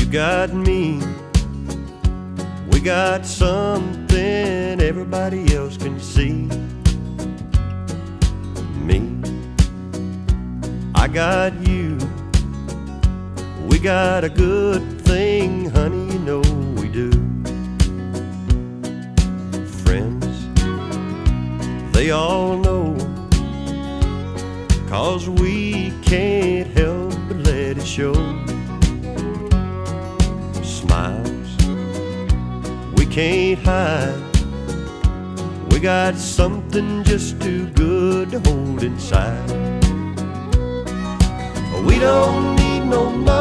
got me. We got something everybody else can see. Me, I got you. We got a good thing, honey, you know we do. Friends, they all know, 'cause we can't help but let it show. Smiles we can't hide. We got something just too good to hold inside. We don't need no money